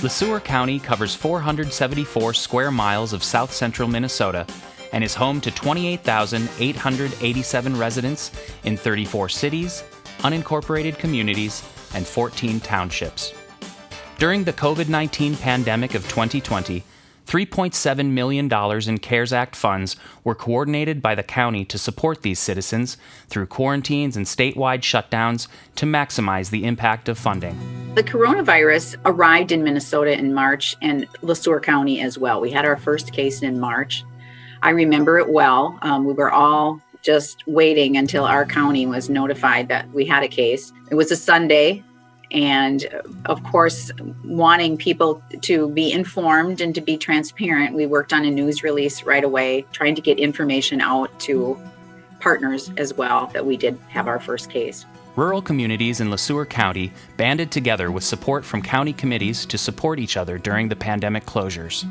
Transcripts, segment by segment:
Sueur County covers 474 square miles of south central Minnesota and is home to 28,887 residents in 34 cities, unincorporated communities, and 14 townships. During the COVID-19 pandemic of 2020, $3.7 million in CARES Act funds were coordinated by the county to support these citizens through quarantines and statewide shutdowns to maximize the impact of funding. The coronavirus arrived in Minnesota in March and Sueur County as well. We had our first case in March. I remember it well. We were all just waiting until our county was notified that we had a case. It was a Sunday. And of course, wanting people to be informed and to be transparent, we worked on a news release right away, trying to get information out to partners as well that we did have our first case. Rural communities in Sueur County banded together with support from county committees to support each other during the pandemic closures.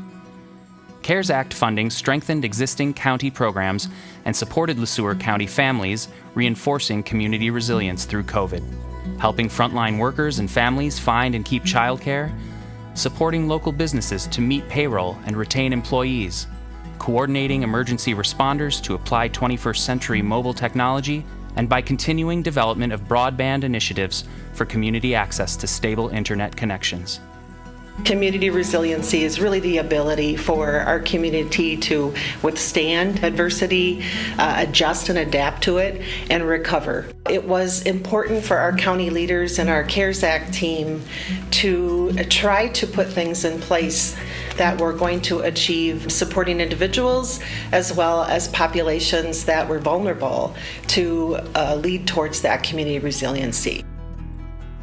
CARES Act funding strengthened existing county programs and supported Sueur County families, reinforcing community resilience through COVID. Helping frontline workers and families find and keep childcare, supporting local businesses to meet payroll and retain employees, coordinating emergency responders to apply 21st century mobile technology, and by continuing development of broadband initiatives for community access to stable internet connections. Community resiliency is really the ability for our community to withstand adversity, adjust and adapt to it, and recover. It was important for our county leaders and our CARES Act team to try to put things in place that were going to achieve supporting individuals as well as populations that were vulnerable to lead towards that community resiliency.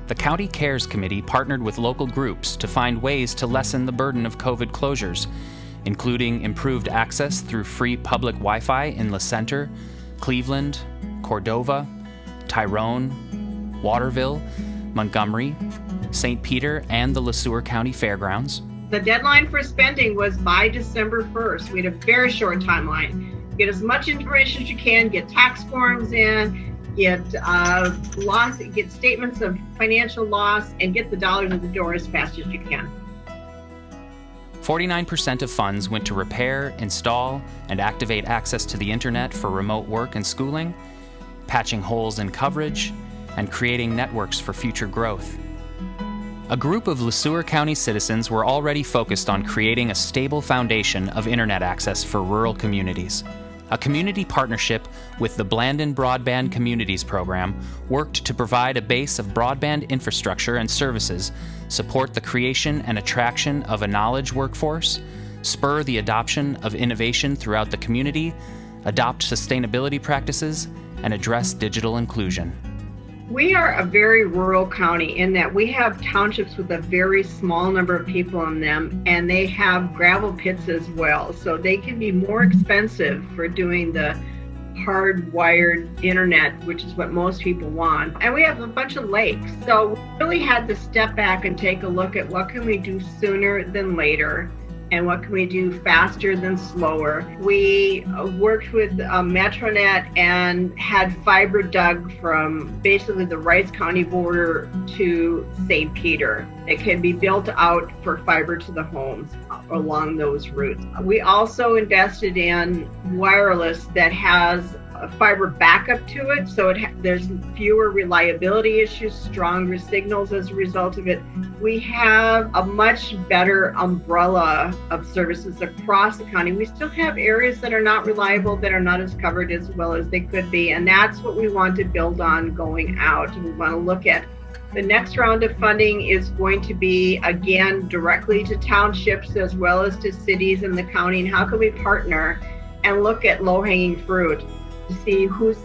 The County CARES Committee partnered with local groups to find ways to lessen the burden of COVID closures, including improved access through free public Wi-Fi in La Center, Cleveland, Cordova, Tyrone, Waterville, Montgomery, St. Peter, and the Sueur County Fairgrounds. The deadline for spending was by December 1st. We had a very short timeline. Get as much information as you can, get tax forms in, get statements of financial loss, and get the dollars in the door as fast as you can. 49% of funds went to repair, install, and activate access to the internet for remote work and schooling, patching holes in coverage, and creating networks for future growth. A group of Sueur County citizens were already focused on creating a stable foundation of internet access for rural communities. A community partnership with the Blandon Broadband Communities Program worked to provide a base of broadband infrastructure and services, support the creation and attraction of a knowledge workforce, spur the adoption of innovation throughout the community, adopt sustainability practices, and address digital inclusion. We are a very rural county in that we have townships with a very small number of people in them, and they have gravel pits as well. So they can be more expensive for doing the hardwired internet, which is what most people want. And we have a bunch of lakes. So we really had to step back and take a look at what can we do sooner than later, and what can we do faster than slower. We worked with Metronet and had fiber dug from basically the Rice County border to St. Peter. It can be built out for fiber to the homes along those routes. We also invested in wireless that has a fiber backup to it, so there's fewer reliability issues, stronger signals as a result of it. We have a much better umbrella of services across the county. We still have areas that are not reliable, that are not as covered as well as they could be, and that's what we want to build on going out. We want to look at the next round of funding is going to be, again, directly to townships as well as to cities in the county, and how can we partner and look at low-hanging fruit to see who's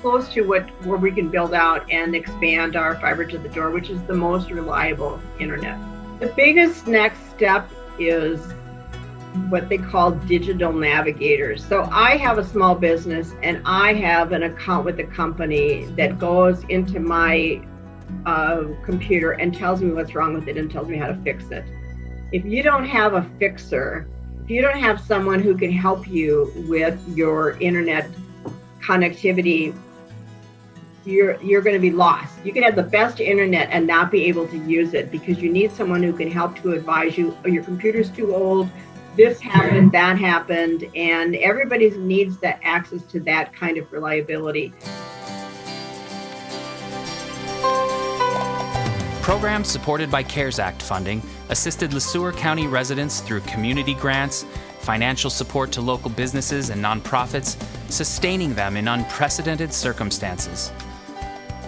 close to where we can build out and expand our fiber to the door, which is the most reliable internet. The biggest next step is what they call digital navigators. So I have a small business and I have an account with a company that goes into my computer and tells me what's wrong with it and tells me how to fix it. If you don't have a fixer, if you don't have someone who can help you with your internet connectivity you're going to be lost. You can have the best internet and not be able to use it because you need someone who can help to advise you. Oh, your computer's too old. This happened, that happened, and everybody needs that access to that kind of reliability. Programs supported by CARES Act funding assisted Sueur County residents through community grants, financial support to local businesses and nonprofits, sustaining them in unprecedented circumstances.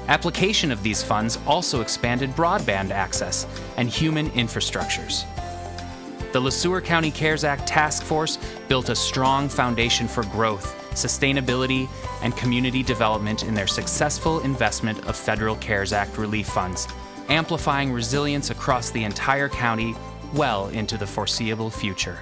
Application of these funds also expanded broadband access and human infrastructures. The Sueur County CARES Act Task Force built a strong foundation for growth, sustainability, and community development in their successful investment of federal CARES Act relief funds, amplifying resilience across the entire county well into the foreseeable future.